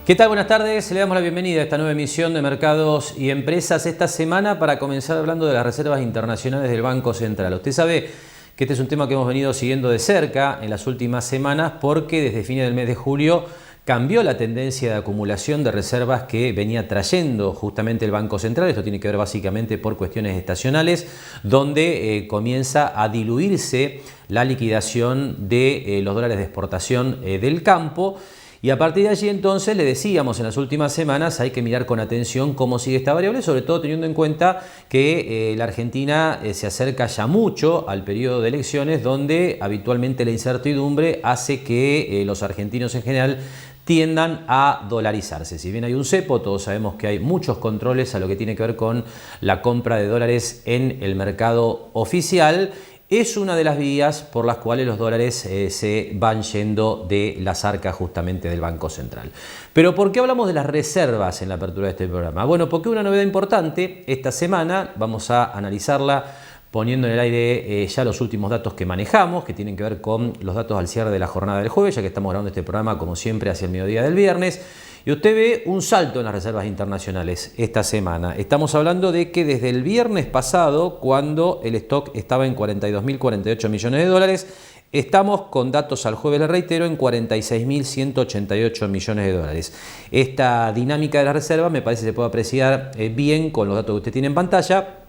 ¿Qué tal? Buenas tardes. Le damos la bienvenida a esta nueva emisión de Mercados y Empresas esta semana para comenzar hablando de las reservas internacionales del Banco Central. Usted sabe que este es un tema que hemos venido siguiendo de cerca en las últimas semanas porque desde fines del mes de julio cambió la tendencia de acumulación de reservas que venía trayendo justamente el Banco Central. Esto tiene que ver básicamente por cuestiones estacionales, donde comienza a diluirse la liquidación de los dólares de exportación del campo. Y a partir de allí entonces le decíamos en las últimas semanas hay que mirar con atención cómo sigue esta variable, sobre todo teniendo en cuenta que la Argentina se acerca ya mucho al periodo de elecciones, donde habitualmente la incertidumbre hace que los argentinos en general tiendan a dolarizarse. Si bien hay un cepo, todos sabemos que hay muchos controles a lo que tiene que ver con la compra de dólares en el mercado oficial. Es una de las vías por las cuales los dólares se van yendo de las arcas justamente del Banco Central. Pero ¿por qué hablamos de las reservas en la apertura de este programa? Bueno, porque una novedad importante esta semana, vamos a analizarla poniendo en el aire ya los últimos datos que manejamos, que tienen que ver con los datos al cierre de la jornada del jueves, ya que estamos grabando este programa como siempre hacia el mediodía del viernes. Y usted ve un salto en las reservas internacionales esta semana. Estamos hablando de que desde el viernes pasado, cuando el stock estaba en 42.048 millones de dólares, estamos con datos al jueves, le reitero, en 46.188 millones de dólares. Esta dinámica de la reserva me parece que se puede apreciar bien con los datos que usted tiene en pantalla,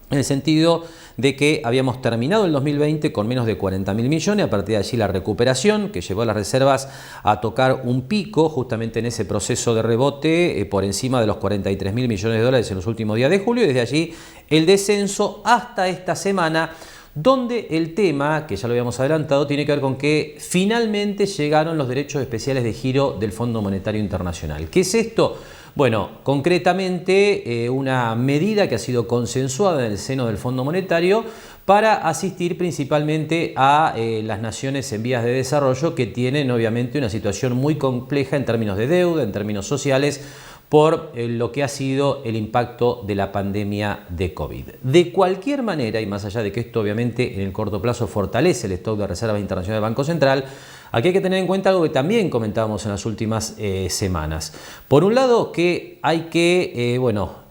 en el sentido de que habíamos terminado el 2020 con menos de 40.000 millones, a partir de allí la recuperación que llevó a las reservas a tocar un pico justamente en ese proceso de rebote por encima de los 43.000 millones de dólares en los últimos días de julio, y desde allí el descenso hasta esta semana, donde el tema, que ya lo habíamos adelantado, tiene que ver con que finalmente llegaron los derechos especiales de giro del Fondo Monetario Internacional. ¿Qué es esto? Bueno, concretamente una medida que ha sido consensuada en el seno del Fondo Monetario para asistir principalmente a las naciones en vías de desarrollo que tienen obviamente una situación muy compleja en términos de deuda, en términos sociales, por lo que ha sido el impacto de la pandemia de COVID. De cualquier manera, y más allá de que esto obviamente en el corto plazo fortalece el stock de reservas internacionales del Banco Central, aquí hay que tener en cuenta algo que también comentábamos en las últimas semanas. Por un lado, que hay que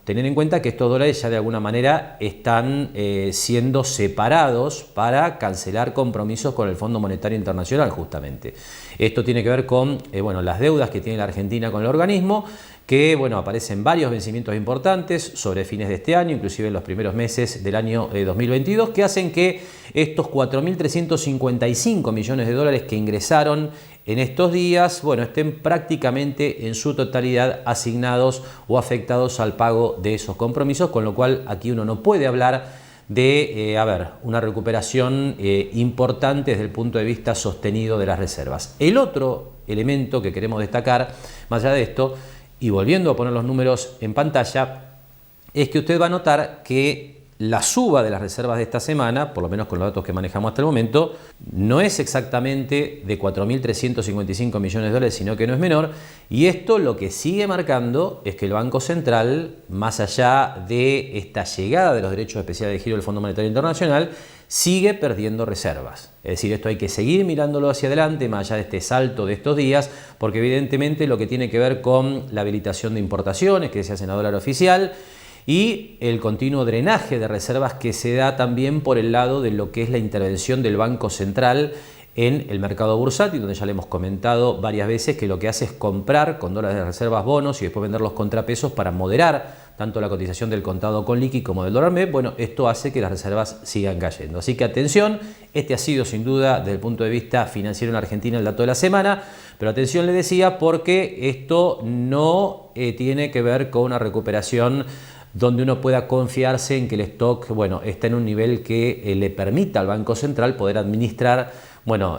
tener en cuenta que estos dólares ya de alguna manera están siendo separados para cancelar compromisos con el Fondo Monetario Internacional justamente. Esto tiene que ver con las deudas que tiene la Argentina con el organismo, que aparecen varios vencimientos importantes sobre fines de este año, inclusive en los primeros meses del año 2022, que hacen que estos 4.355 millones de dólares que ingresaron en estos días, estén prácticamente en su totalidad asignados o afectados al pago de esos compromisos, con lo cual aquí uno no puede hablar de una recuperación importante desde el punto de vista sostenido de las reservas. El otro elemento que queremos destacar, más allá de esto, y volviendo a poner los números en pantalla, es que usted va a notar que la suba de las reservas de esta semana, por lo menos con los datos que manejamos hasta el momento, no es exactamente de 4.355 millones de dólares, sino que no es menor. Y esto lo que sigue marcando es que el Banco Central, más allá de esta llegada de los derechos especiales de giro del Fondo Monetario Internacional, sigue perdiendo reservas. Es decir, esto hay que seguir mirándolo hacia adelante, más allá de este salto de estos días, porque evidentemente lo que tiene que ver con la habilitación de importaciones que se hacen a dólar oficial y el continuo drenaje de reservas que se da también por el lado de lo que es la intervención del Banco Central en el mercado bursátil, donde ya le hemos comentado varias veces que lo que hace es comprar con dólares de reservas bonos y después vender los contrapesos para moderar tanto la cotización del contado con liqui como del dólar MEP. Esto hace que las reservas sigan cayendo. Así que atención, este ha sido sin duda desde el punto de vista financiero en Argentina el dato de la semana, pero atención, le decía, porque esto no tiene que ver con una recuperación donde uno pueda confiarse en que el stock está en un nivel que le permita al Banco Central poder administrar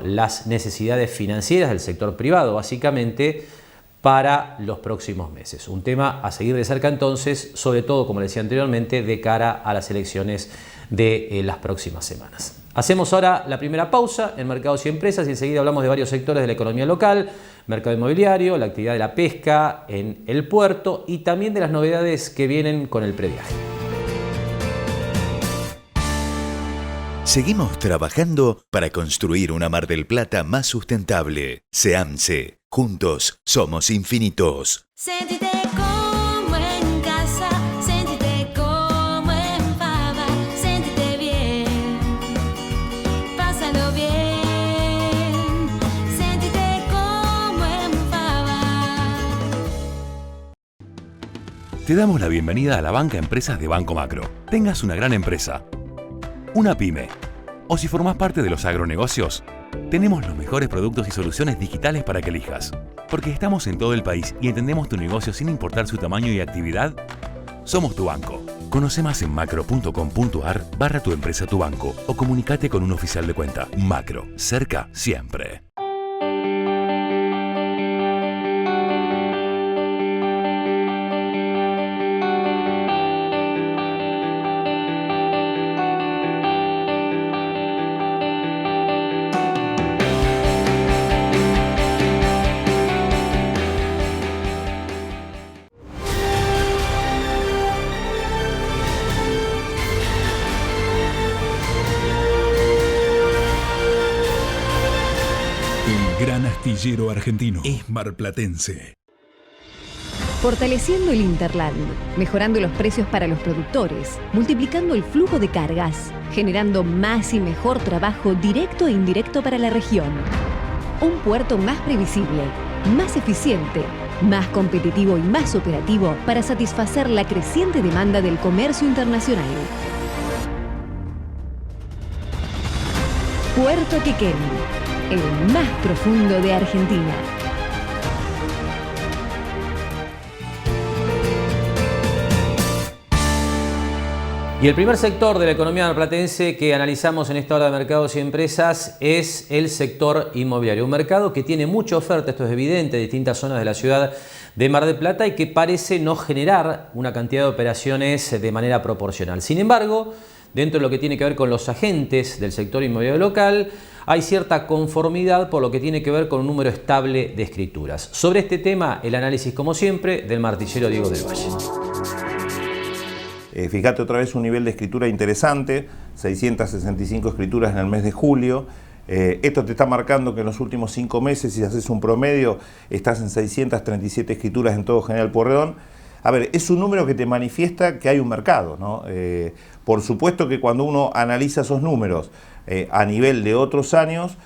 las necesidades financieras del sector privado, básicamente, para los próximos meses. Un tema a seguir de cerca entonces, sobre todo, como le decía anteriormente, de cara a las elecciones de las próximas semanas. Hacemos ahora la primera pausa en Mercados y Empresas y enseguida hablamos de varios sectores de la economía local, mercado inmobiliario, la actividad de la pesca en el puerto y también de las novedades que vienen con el previaje. Seguimos trabajando para construir una Mar del Plata más sustentable. SEAMSE, Juntos somos infinitos. Sentite como en casa, sentite como en Fava, sentite bien, pásalo bien, sentite como en Fava. Te damos la bienvenida a la banca Empresas de Banco Macro. Tengas una gran empresa, una pyme, o si formás parte de los agronegocios, tenemos los mejores productos y soluciones digitales para que elijas. Porque estamos en todo el país y entendemos tu negocio sin importar su tamaño y actividad, somos tu banco. Conoce más en macro.com.ar/tu empresa tu banco o comunícate con un oficial de cuenta. Macro, cerca siempre. El gran astillero argentino es marplatense. Fortaleciendo el Interland, mejorando los precios para los productores, multiplicando el flujo de cargas, generando más y mejor trabajo directo e indirecto para la región. Un puerto más previsible, más eficiente, más competitivo y más operativo para satisfacer la creciente demanda del comercio internacional. Puerto Quequén, el más profundo de Argentina. Y el primer sector de la economía marplatense que analizamos en esta hora de mercados y empresas es el sector inmobiliario. Un mercado que tiene mucha oferta, esto es evidente, en distintas zonas de la ciudad de Mar del Plata y que parece no generar una cantidad de operaciones de manera proporcional. Sin embargo, dentro de lo que tiene que ver con los agentes del sector inmobiliario local, hay cierta conformidad por lo que tiene que ver con un número estable de escrituras. Sobre este tema, el análisis, como siempre, del martillero Diego del Valle. Fíjate otra vez un nivel de escritura interesante, 665 escrituras en el mes de julio. Esto te está marcando que en los últimos 5 meses, si haces un promedio, estás en 637 escrituras en todo General Pueyrredón. A ver, es un número que te manifiesta que hay un mercado, ¿no? Por supuesto que cuando uno analiza esos números a nivel de otros años,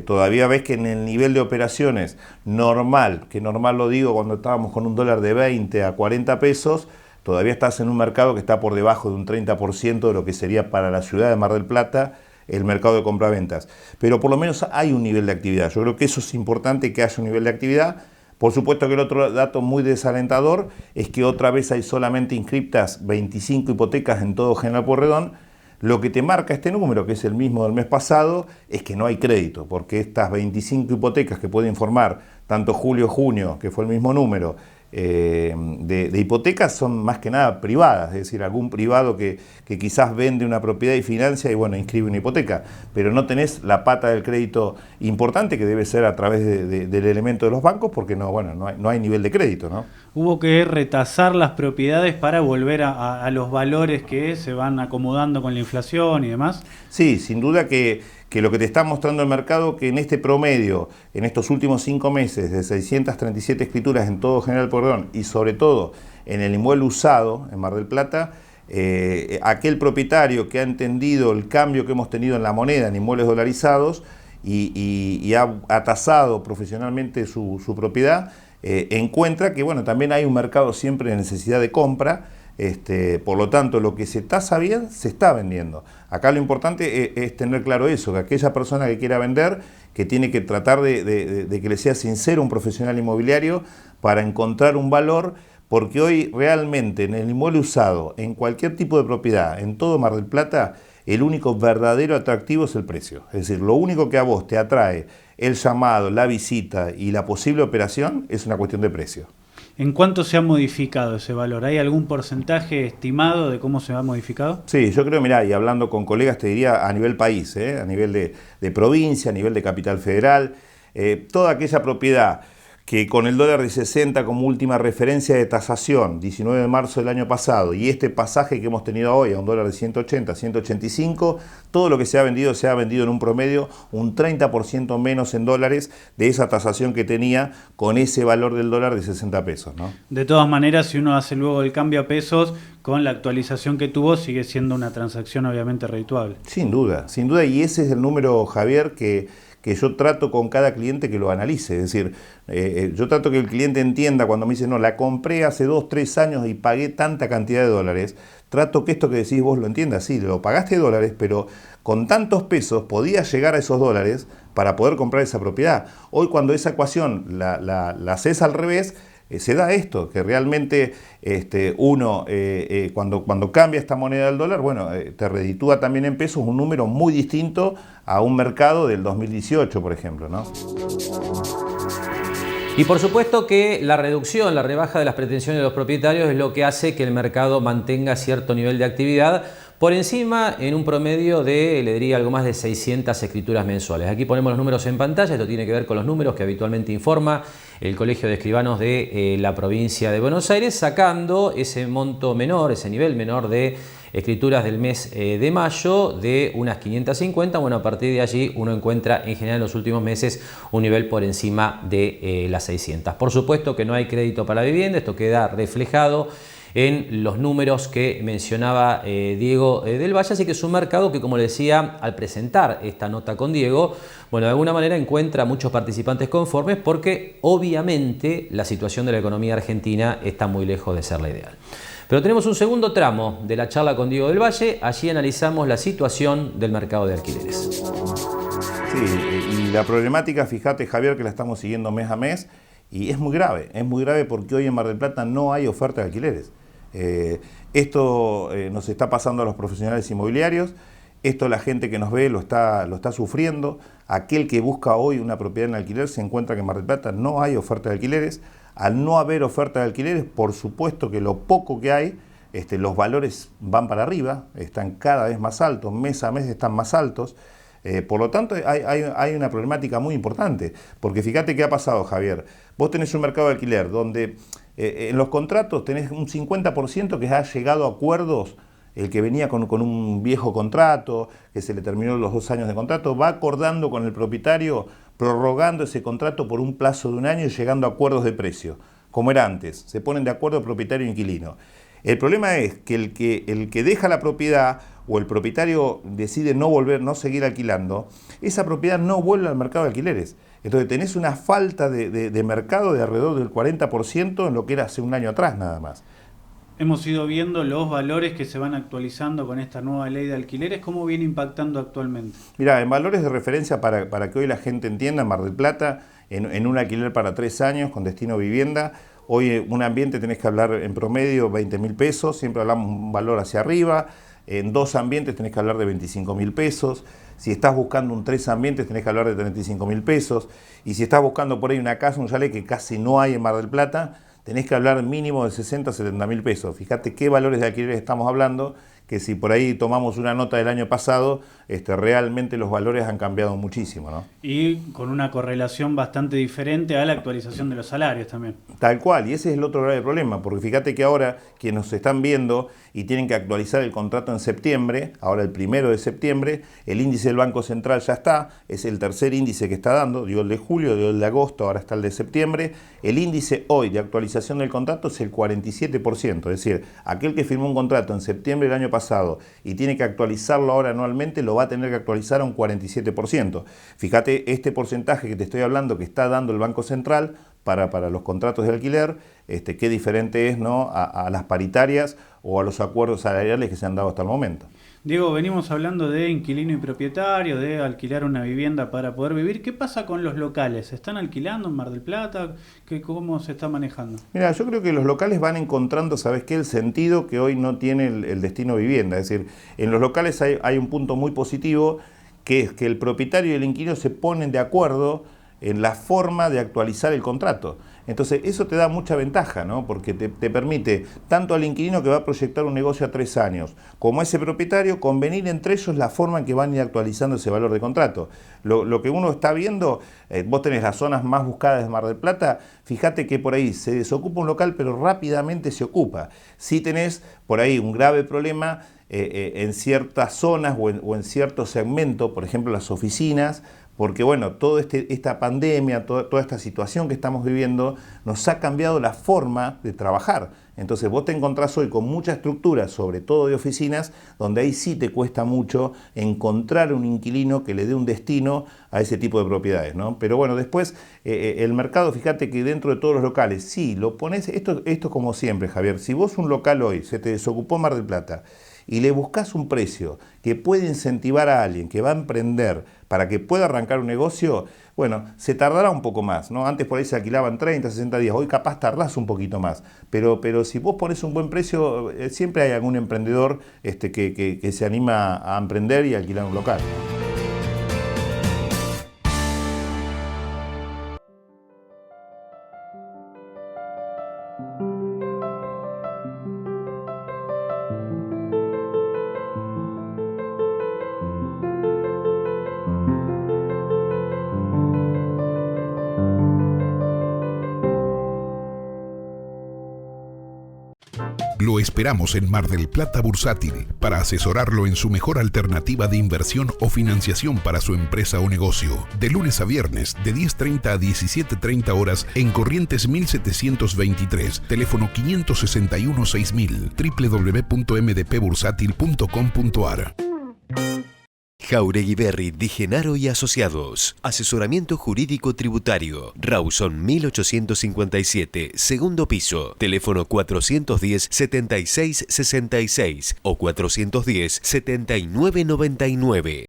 todavía ves que en el nivel de operaciones normal, que normal lo digo cuando estábamos con un dólar de 20 a 40 pesos, todavía estás en un mercado que está por debajo de un 30% de lo que sería para la ciudad de Mar del Plata el mercado de compraventas. Pero por lo menos hay un nivel de actividad. Yo creo que eso es importante, que haya un nivel de actividad. Por supuesto que el otro dato muy desalentador es que otra vez hay solamente inscriptas 25 hipotecas en todo General Pueyrredón. Lo que te marca este número, que es el mismo del mes pasado, es que no hay crédito, porque estas 25 hipotecas que pueden formar tanto julio-junio, que fue el mismo número, de hipotecas son más que nada privadas, es decir, algún privado que quizás vende una propiedad y financia y bueno, inscribe una hipoteca, pero no tenés la pata del crédito importante que debe ser a través del elemento de los bancos, porque no hay nivel de crédito, ¿no? Hubo que retasar las propiedades para volver a los valores que se van acomodando con la inflación y demás. Sí, sin duda que lo que te está mostrando el mercado, que en este promedio, en estos últimos 5 meses, de 637 escrituras en todo General Pueyrredón y sobre todo en el inmueble usado en Mar del Plata, aquel propietario que ha entendido el cambio que hemos tenido en la moneda, en inmuebles dolarizados, y ha tasado profesionalmente su propiedad, encuentra que bueno, también hay un mercado siempre de necesidad de compra. Por lo tanto, lo que se tasa bien, se está vendiendo. Acá lo importante es tener claro eso, que aquella persona que quiera vender, que tiene que tratar de que le sea sincero un profesional inmobiliario para encontrar un valor, porque hoy realmente en el inmueble usado, en cualquier tipo de propiedad, en todo Mar del Plata, el único verdadero atractivo es el precio. Es decir, lo único que a vos te atrae el llamado, la visita y la posible operación es una cuestión de precio. ¿En cuánto se ha modificado ese valor? ¿Hay algún porcentaje estimado de cómo se ha modificado? Sí, yo creo, mirá, y hablando con colegas te diría a nivel país, a nivel de provincia, a nivel de capital federal, toda aquella propiedad que con el dólar de 60 como última referencia de tasación, 19 de marzo del año pasado, y este pasaje que hemos tenido hoy a un dólar de 180, 185, todo lo que se ha vendido en un promedio un 30% menos en dólares de esa tasación que tenía con ese valor del dólar de 60 pesos, ¿no? De todas maneras, si uno hace luego el cambio a pesos, con la actualización que tuvo, sigue siendo una transacción obviamente redituable. Sin duda, y ese es el número, Javier, que yo trato con cada cliente que lo analice. Es decir, yo trato que el cliente entienda cuando me dice, no, la compré hace 2, 3 años y pagué tanta cantidad de dólares. Trato que esto que decís vos lo entiendas. Sí, lo pagaste dólares, pero con tantos pesos podías llegar a esos dólares para poder comprar esa propiedad. Hoy cuando esa ecuación la haces al revés, se da esto, que realmente uno cuando cambia esta moneda del dólar, bueno, te reditúa también en pesos un número muy distinto a un mercado del 2018, por ejemplo, ¿no? Y por supuesto que la reducción, la rebaja de las pretensiones de los propietarios es lo que hace que el mercado mantenga cierto nivel de actividad por encima en un promedio de, le diría, algo más de 600 escrituras mensuales. Aquí ponemos los números en pantalla, esto tiene que ver con los números que habitualmente informa el Colegio de Escribanos de la provincia de Buenos Aires, sacando ese monto menor, ese nivel menor de escrituras del mes de mayo de unas 550. Bueno, a partir de allí uno encuentra en general en los últimos meses un nivel por encima de las 600. Por supuesto que no hay crédito para la vivienda, esto queda reflejado en los números que mencionaba Diego del Valle, así que es un mercado que, como le decía al presentar esta nota con Diego, bueno, de alguna manera encuentra muchos participantes conformes porque obviamente la situación de la economía argentina está muy lejos de ser la ideal. Pero tenemos un segundo tramo de la charla con Diego del Valle, allí analizamos la situación del mercado de alquileres. Sí, y la problemática, fíjate, Javier, que la estamos siguiendo mes a mes, y es muy grave porque hoy en Mar del Plata no hay oferta de alquileres. Esto nos está pasando a los profesionales inmobiliarios, esto la gente que nos ve lo está sufriendo. Aquel que busca hoy una propiedad en alquiler se encuentra que en Mar del Plata no hay oferta de alquileres. Al no haber oferta de alquileres, por supuesto que lo poco que hay, los valores van para arriba, están cada vez más altos, mes a mes están más altos. Por lo tanto, hay una problemática muy importante, porque fíjate qué ha pasado, Javier. Vos tenés un mercado de alquiler donde en los contratos tenés un 50% que ha llegado a acuerdos, el que venía con un viejo contrato, que se le terminó los 2 años de contrato, va acordando con el propietario, prorrogando ese contrato por un plazo de 1 año y llegando a acuerdos de precio, como era antes. Se ponen de acuerdo propietario e inquilino. El problema es que el que deja la propiedad o el propietario decide no seguir alquilando, esa propiedad no vuelve al mercado de alquileres. Entonces tenés una falta de mercado de alrededor del 40% en lo que era hace 1 año atrás nada más. Hemos ido viendo los valores que se van actualizando con esta nueva ley de alquileres. ¿Cómo viene impactando actualmente? Mirá, en valores de referencia para que hoy la gente entienda, en Mar del Plata, en un alquiler para 3 años con destino vivienda, hoy un ambiente tenés que hablar en promedio 20.000 pesos, siempre hablamos un valor hacia arriba. En 2 ambientes tenés que hablar de 25.000 pesos. Si estás buscando un 3 ambientes tenés que hablar de 35.000 pesos. Y si estás buscando por ahí una casa, un chalet que casi no hay en Mar del Plata, tenés que hablar mínimo de 60 a 70.000 pesos. Fíjate qué valores de alquiler estamos hablando, que si por ahí tomamos una nota del año pasado, realmente los valores han cambiado muchísimo, ¿no? Y con una correlación bastante diferente a la actualización de los salarios también. Tal cual, y ese es el otro grave problema, porque fíjate que ahora quienes nos están viendo y tienen que actualizar el contrato en septiembre, ahora el 1 de septiembre, el índice del Banco Central ya está, es el tercer índice que está dando, dio el de julio, dio el de agosto, ahora está el de septiembre. El índice hoy de actualización del contrato es el 47%, es decir, aquel que firmó un contrato en septiembre del año pasado y tiene que actualizarlo ahora anualmente, lo va a tener que actualizar a un 47%. Fíjate este porcentaje que te estoy hablando que está dando el Banco Central para los contratos de alquiler, qué diferente es, ¿no?, a las paritarias o a los acuerdos salariales que se han dado hasta el momento. Diego, venimos hablando de inquilino y propietario, de alquilar una vivienda para poder vivir. ¿Qué pasa con los locales? ¿Se están alquilando en Mar del Plata? ¿Cómo se está manejando? Mira, yo creo que los locales van encontrando, ¿sabes qué?, el sentido que hoy no tiene el destino vivienda. Es decir, en los locales hay un punto muy positivo, que es que el propietario y el inquilino se ponen de acuerdo en la forma de actualizar el contrato. Entonces eso te da mucha ventaja, ¿no? Porque te permite tanto al inquilino que va a proyectar un negocio a 3 años, como a ese propietario, convenir entre ellos la forma en que van a ir actualizando ese valor de contrato. Lo que uno está viendo, vos tenés las zonas más buscadas de Mar del Plata, fíjate que por ahí se desocupa un local, pero rápidamente se ocupa. Si tenés por ahí un grave problema en ciertas zonas o en cierto segmento, por ejemplo las oficinas, porque bueno, toda esta pandemia, toda esta situación que estamos viviendo nos ha cambiado la forma de trabajar. Entonces vos te encontrás hoy con mucha estructura, sobre todo de oficinas, donde ahí sí te cuesta mucho encontrar un inquilino que le dé un destino a ese tipo de propiedades, ¿no? Pero bueno, después el mercado, fíjate que dentro de todos los locales, sí, lo pones, esto como siempre, Javier, si vos un local hoy se te desocupó Mar del Plata, y le buscas un precio que puede incentivar a alguien que va a emprender para que pueda arrancar un negocio, bueno, se tardará un poco más, ¿no? Antes por ahí se alquilaban 30, 60 días, hoy capaz tardás un poquito más, pero si vos pones un buen precio, siempre hay algún emprendedor que se anima a emprender y a alquilar un local. Lo esperamos en Mar del Plata Bursátil para asesorarlo en su mejor alternativa de inversión o financiación para su empresa o negocio. De lunes a viernes, de 10:30 a 17:30 horas en Corrientes 1723, teléfono 561-6000, www.mdpbursátil.com.ar. Jauregui Berry Di Genaro y Asociados. Asesoramiento jurídico tributario. Rawson 1857, segundo piso. Teléfono 410-7666 o 410-7999.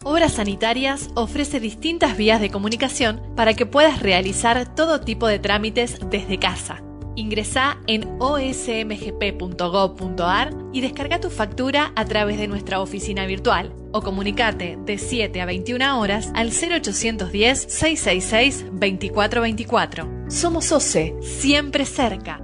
Obras Sanitarias ofrece distintas vías de comunicación para que puedas realizar todo tipo de trámites desde casa. Ingresá en osmgp.gov.ar y descarga tu factura a través de nuestra oficina virtual o comunicate de 7 a 21 horas al 0810-666-2424. Somos OCE, siempre cerca.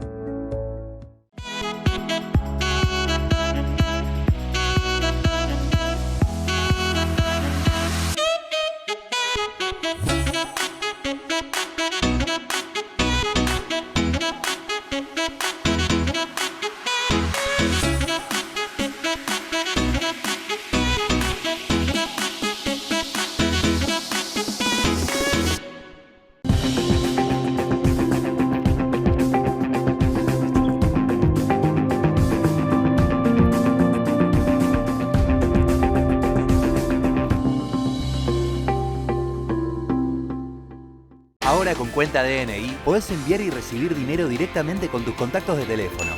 Ahora con cuenta DNI podés enviar y recibir dinero directamente con tus contactos de teléfono.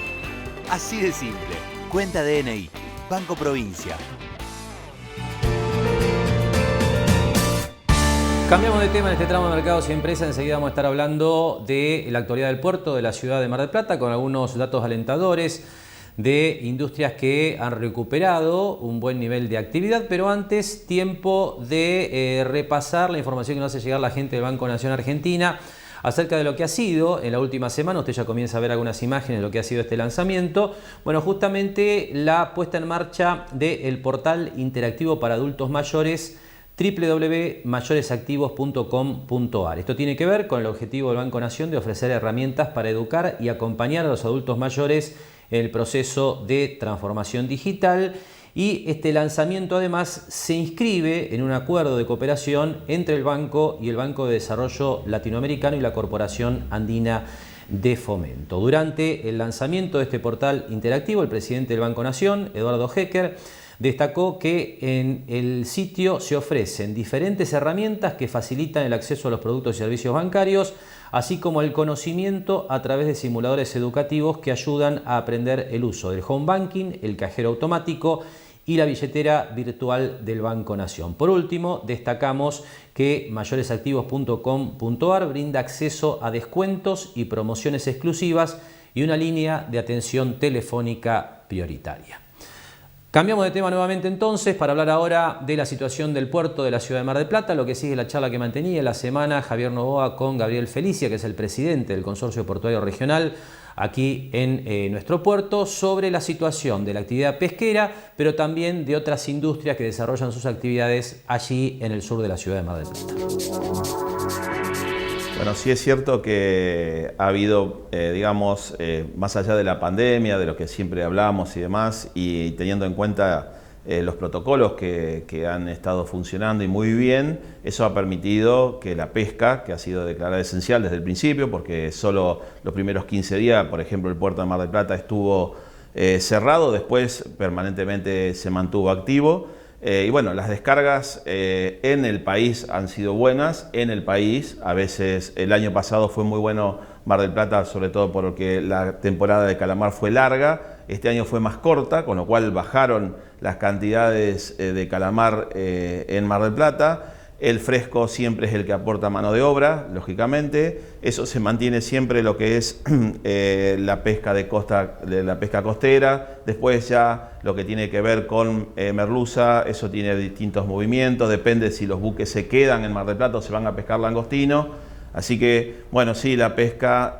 Así de simple. Cuenta DNI. Banco Provincia. Cambiamos de tema en este tramo de Mercados y Empresas. Enseguida vamos a estar hablando de la actualidad del puerto de la ciudad de Mar del Plata con algunos datos alentadores de industrias que han recuperado un buen nivel de actividad, pero antes tiempo de repasar la información que nos hace llegar la gente del Banco Nación Argentina acerca de lo que ha sido en la última semana. Usted ya comienza a ver algunas imágenes de lo que ha sido este lanzamiento. Bueno, justamente la puesta en marcha del portal interactivo para adultos mayores www.mayoresactivos.com.ar. Esto tiene que ver con el objetivo del Banco Nación de ofrecer herramientas para educar y acompañar a los adultos mayores en el proceso de transformación digital, y este lanzamiento además se inscribe en un acuerdo de cooperación entre el banco y el Banco de Desarrollo Latinoamericano y la Corporación Andina de Fomento. Durante el lanzamiento de este portal interactivo, el presidente del Banco Nación, Eduardo Hecker, destacó que en el sitio se ofrecen diferentes herramientas que facilitan el acceso a los productos y servicios bancarios, así como el conocimiento a través de simuladores educativos que ayudan a aprender el uso del home banking, el cajero automático y la billetera virtual del Banco Nación. Por último, destacamos que mayoresactivos.com.ar brinda acceso a descuentos y promociones exclusivas y una línea de atención telefónica prioritaria. Cambiamos de tema nuevamente entonces para hablar ahora de la situación del puerto de la ciudad de Mar del Plata, lo que sigue la charla que mantenía en la semana Javier Novoa con Gabriel Felicia, que es el presidente del Consorcio Portuario Regional, aquí en nuestro puerto, sobre la situación de la actividad pesquera, pero también de otras industrias que desarrollan sus actividades allí en el sur de la ciudad de Mar del Plata. Bueno, sí es cierto que ha habido, digamos, más allá de la pandemia, de lo que siempre hablamos y demás, y teniendo en cuenta los protocolos que han estado funcionando y muy bien, eso ha permitido que la pesca, que ha sido declarada esencial desde el principio, porque solo los primeros 15 días, por ejemplo, el puerto de Mar del Plata estuvo cerrado, después permanentemente se mantuvo activo. Y bueno, las descargas en el país han sido buenas, en el país, a veces el año pasado fue muy bueno Mar del Plata, sobre todo porque la temporada de calamar fue larga, este año fue más corta, con lo cual bajaron las cantidades de calamar en Mar del Plata. El fresco siempre es el que aporta mano de obra, lógicamente. Eso se mantiene siempre lo que es la pesca de costa, la pesca costera. Después ya lo que tiene que ver con merluza, eso tiene distintos movimientos. Depende si los buques se quedan en Mar del Plata o se van a pescar langostino. Así que, bueno, sí, la pesca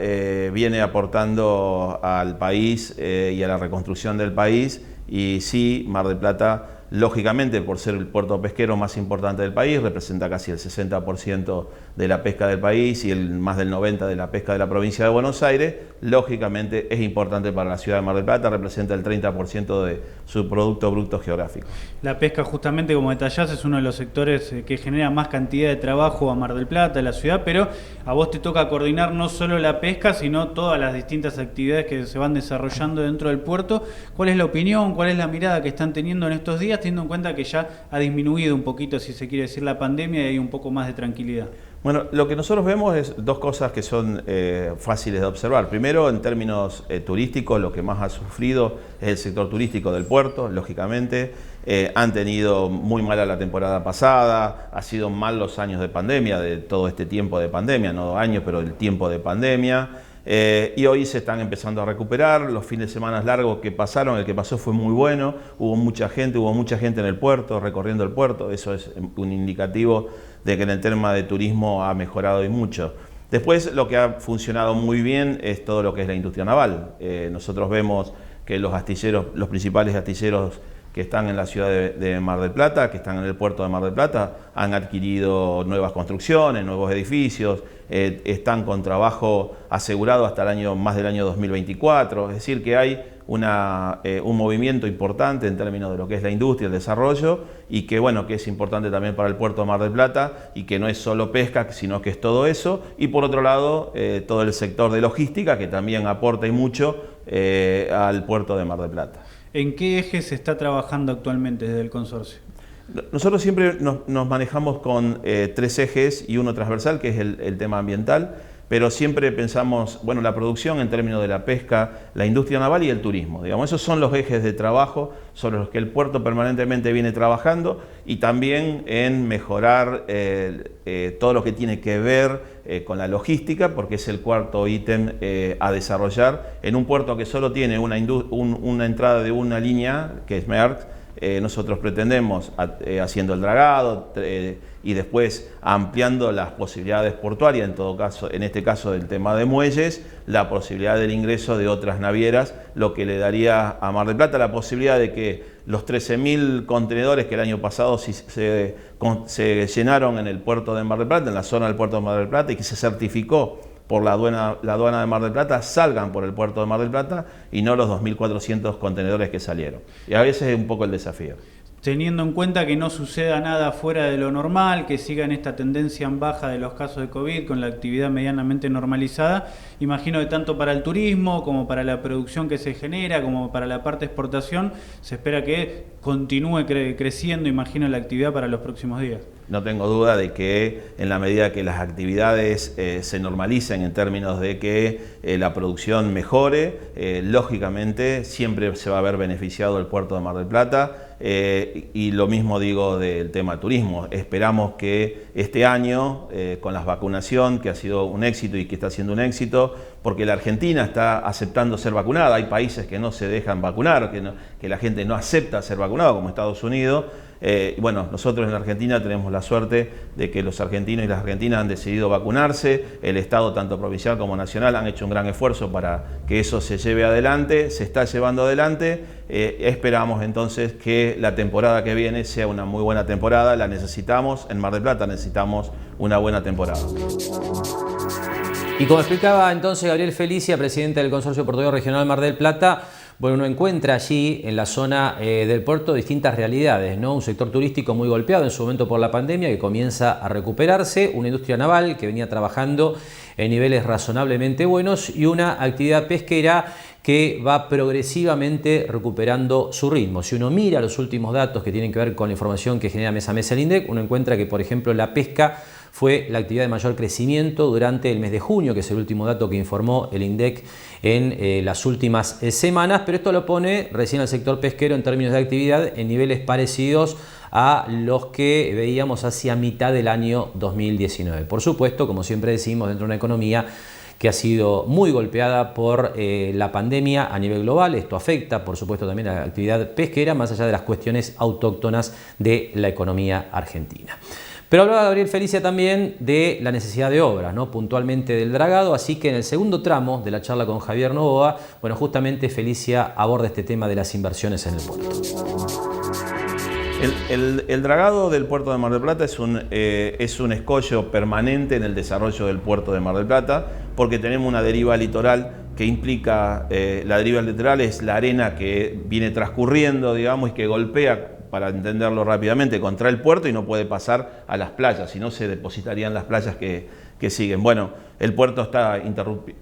viene aportando al país y a la reconstrucción del país. Y sí, Mar del Plata, lógicamente, por ser el puerto pesquero más importante del país, representa casi el 60% de la pesca del país y más del 90% de la pesca de la provincia de Buenos Aires. Lógicamente es importante para la ciudad de Mar del Plata, representa el 30% de su Producto Bruto Geográfico. La pesca, justamente como detallás, es uno de los sectores que genera más cantidad de trabajo a Mar del Plata, a la ciudad, pero a vos te toca coordinar no solo la pesca, sino todas las distintas actividades que se van desarrollando dentro del puerto. ¿Cuál es la opinión, cuál es la mirada que están teniendo en estos días, teniendo en cuenta que ya ha disminuido un poquito, si se quiere decir, la pandemia y hay un poco más de tranquilidad? Bueno, lo que nosotros vemos es dos cosas que son fáciles de observar. Primero, en términos turísticos, lo que más ha sufrido es el sector turístico del puerto, lógicamente. Han tenido muy mala la temporada pasada, ha sido mal los años de pandemia, de todo este tiempo de pandemia, no 2 años, pero el tiempo de pandemia. Y hoy se están empezando a recuperar. Los fines de semana largos que pasaron, el que pasó fue muy bueno, hubo mucha gente en el puerto, recorriendo el puerto. Eso es un indicativo de que en el tema de turismo ha mejorado y mucho. Después, lo que ha funcionado muy bien es todo lo que es la industria naval. Nosotros vemos que los astilleros, los principales astilleros que están en la ciudad de Mar del Plata, que están en el puerto de Mar del Plata, han adquirido nuevas construcciones, nuevos edificios, están con trabajo asegurado hasta más del año 2024, es decir que hay un movimiento importante en términos de lo que es la industria, el desarrollo, y que bueno, que es importante también para el puerto de Mar del Plata, y que no es solo pesca, sino que es todo eso, y por otro lado, todo el sector de logística, que también aporta y mucho al puerto de Mar del Plata. ¿En qué eje se está trabajando actualmente desde el consorcio? Nosotros siempre nos manejamos con 3 ejes y uno transversal, que es el tema ambiental, pero siempre pensamos, bueno, la producción en términos de la pesca, la industria naval y el turismo. Digamos, esos son los ejes de trabajo sobre los que el puerto permanentemente viene trabajando, y también en mejorar todo lo que tiene que ver con la logística, porque es el cuarto ítem a desarrollar. En un puerto que solo tiene una entrada de una línea, que es Maersk, nosotros pretendemos, haciendo el dragado y después ampliando las posibilidades portuarias, en todo caso, en este caso del tema de muelles, la posibilidad del ingreso de otras navieras, lo que le daría a Mar del Plata la posibilidad de que los 13.000 contenedores que el año pasado se llenaron en el puerto de Mar del Plata, en la zona del puerto de Mar del Plata, y que se certificó por la aduana de Mar del Plata, salgan por el puerto de Mar del Plata y no los 2.400 contenedores que salieron. Y a veces es un poco el desafío. Teniendo en cuenta que no suceda nada fuera de lo normal, que sigan esta tendencia en baja de los casos de COVID con la actividad medianamente normalizada, imagino que tanto para el turismo como para la producción que se genera, como para la parte de exportación, se espera que continúe creciendo, imagino, la actividad para los próximos días. No tengo duda de que en la medida que las actividades se normalicen en términos de que la producción mejore, lógicamente siempre se va a ver beneficiado el puerto de Mar del Plata, y lo mismo digo del tema turismo. Esperamos que este año, con la vacunación, que ha sido un éxito y que está siendo un éxito, porque la Argentina está aceptando ser vacunada. Hay países que no se dejan vacunar, que la gente no acepta ser vacunado, como Estados Unidos. Bueno, nosotros en Argentina tenemos la suerte de que los argentinos y las argentinas han decidido vacunarse. El Estado, tanto provincial como nacional, han hecho un gran esfuerzo para que eso se lleve adelante, se está llevando adelante. Esperamos entonces que la temporada que viene sea una muy buena temporada. La necesitamos, en Mar del Plata necesitamos una buena temporada. Y como explicaba entonces Gabriel Felicia, presidente del Consorcio Portuario Regional Mar del Plata, bueno, uno encuentra allí en la zona del puerto distintas realidades, ¿no? Un sector turístico muy golpeado en su momento por la pandemia que comienza a recuperarse, una industria naval que venía trabajando en niveles razonablemente buenos y una actividad pesquera que va progresivamente recuperando su ritmo. Si uno mira los últimos datos que tienen que ver con la información que genera mes a mes el INDEC, uno encuentra que, por ejemplo, la pesca fue la actividad de mayor crecimiento durante el mes de junio, que es el último dato que informó el INDEC en las últimas semanas, pero esto lo pone recién al sector pesquero en términos de actividad en niveles parecidos a los que veíamos hacia mitad del año 2019. Por supuesto, como siempre decimos, dentro de una economía que ha sido muy golpeada por la pandemia a nivel global. Esto afecta, por supuesto, también a la actividad pesquera, más allá de las cuestiones autóctonas de la economía argentina. Pero hablaba Gabriel Felicia también de la necesidad de obras, ¿no? Puntualmente del dragado, así que en el segundo tramo de la charla con Javier Novoa, bueno, justamente Felicia aborda este tema de las inversiones en el puerto. El dragado del puerto de Mar del Plata es un escollo permanente en el desarrollo del puerto de Mar del Plata, porque tenemos una deriva litoral que implica, la deriva litoral es la arena que viene transcurriendo, digamos, y que golpea, para entenderlo rápidamente, contra el puerto y no puede pasar a las playas, si no se depositarían las playas que siguen. Bueno, el puerto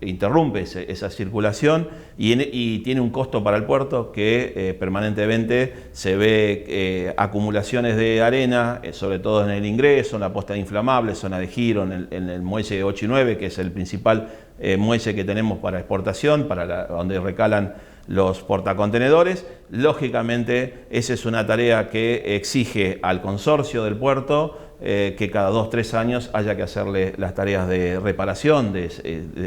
interrumpe esa circulación y tiene un costo para el puerto que permanentemente se ve acumulaciones de arena, sobre todo en el ingreso, en la posta de inflamables, zona de giro, en el muelle 8 y 9, que es el principal muelle que tenemos para exportación, donde recalan los portacontenedores. Lógicamente, esa es una tarea que exige al consorcio del puerto que cada 2-3 años haya que hacerle las tareas de reparación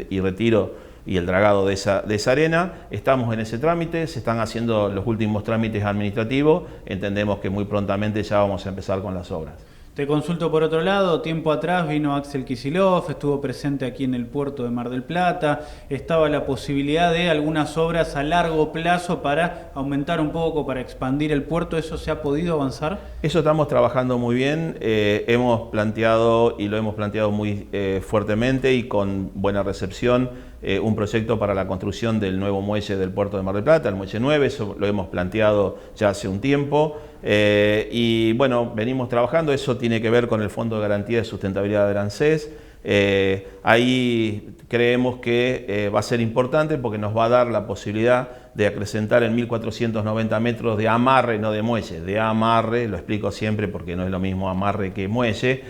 y retiro y el dragado de esa arena. Estamos en ese trámite, se están haciendo los últimos trámites administrativos, entendemos que muy prontamente ya vamos a empezar con las obras. Te consulto por otro lado, tiempo atrás vino Axel Kicillof, estuvo presente aquí en el puerto de Mar del Plata, estaba la posibilidad de algunas obras a largo plazo para aumentar un poco, para expandir el puerto. ¿Eso se ha podido avanzar? Eso estamos trabajando muy bien, hemos planteado y lo hemos planteado muy fuertemente y con buena recepción un proyecto para la construcción del nuevo muelle del puerto de Mar del Plata, el muelle 9, eso lo hemos planteado ya hace un tiempo. Y bueno, venimos trabajando, eso tiene que ver con el Fondo de Garantía de Sustentabilidad del ANSES. Ahí creemos que va a ser importante porque nos va a dar la posibilidad de acrecentar en 1.490 metros de amarre, no de muelle, de amarre, lo explico siempre porque no es lo mismo amarre que muelle,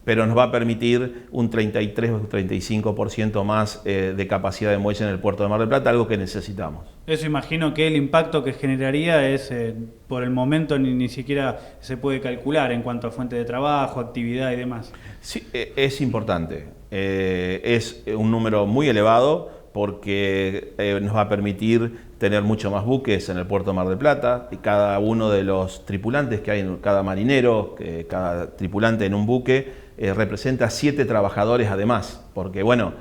pero nos va a permitir un 33 o 35% más de capacidad de muelle en el puerto de Mar del Plata, algo que necesitamos. Eso imagino que el impacto que generaría es, por el momento ni siquiera se puede calcular en cuanto a fuente de trabajo, actividad y demás. Sí, es importante, es un número muy elevado porque nos va a permitir tener mucho más buques en el puerto de Mar del Plata y cada uno de los tripulantes que hay, cada marinero, cada tripulante en un buque representa 7 trabajadores además, porque bueno,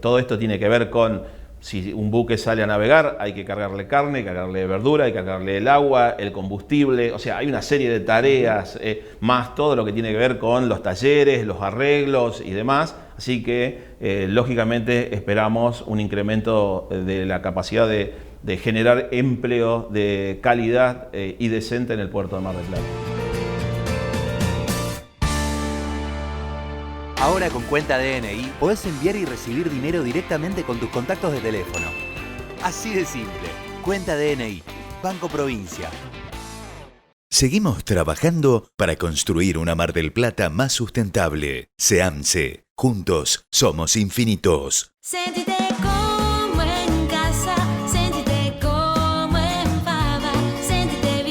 todo esto tiene que ver con si un buque sale a navegar, hay que cargarle carne, cargarle verdura, hay que cargarle el agua, el combustible, o sea, hay una serie de tareas, más todo lo que tiene que ver con los talleres, los arreglos y demás, así que lógicamente esperamos un incremento de la capacidad de generar empleo de calidad y decente en el puerto de Mar del Plata. Ahora con cuenta DNI podés enviar y recibir dinero directamente con tus contactos de teléfono. Así de simple. Cuenta DNI. Banco Provincia. Seguimos trabajando para construir una Mar del Plata más sustentable. SEAMSE. Juntos somos infinitos. Sentite como en casa, sentite como en Fava, sentite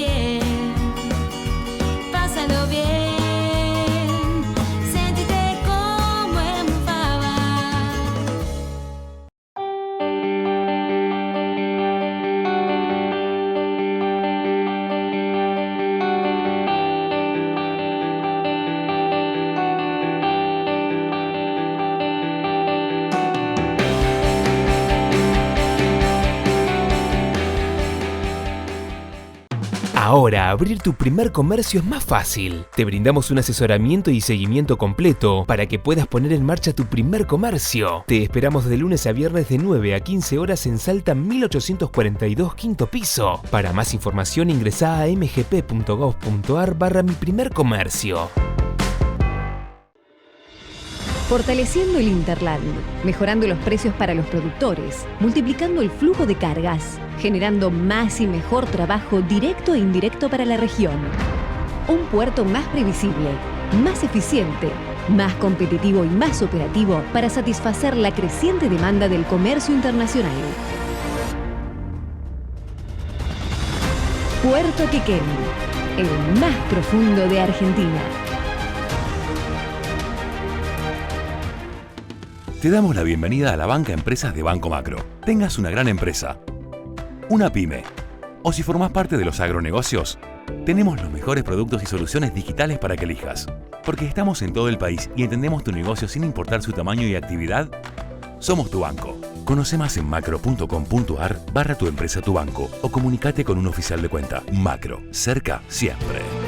Ahora, abrir tu primer comercio es más fácil. Te brindamos un asesoramiento y seguimiento completo para que puedas poner en marcha tu primer comercio. Te esperamos de lunes a viernes de 9 a 15 horas en Salta 1842, quinto piso. Para más información ingresá a mgp.gov.ar/mi primer comercio. Fortaleciendo el Interland, mejorando los precios para los productores, multiplicando el flujo de cargas, generando más y mejor trabajo directo e indirecto para la región. Un puerto más previsible, más eficiente, más competitivo y más operativo para satisfacer la creciente demanda del comercio internacional. Puerto Quequén, el más profundo de Argentina. Te damos la bienvenida a la banca Empresas de Banco Macro. Tengas una gran empresa, una pyme, o si formás parte de los agronegocios, tenemos los mejores productos y soluciones digitales para que elijas. Porque estamos en todo el país y entendemos tu negocio sin importar su tamaño y actividad, somos tu banco. Conoce más en macro.com.ar/tu empresa tu banco o comunicate con un oficial de cuenta. Macro, cerca siempre.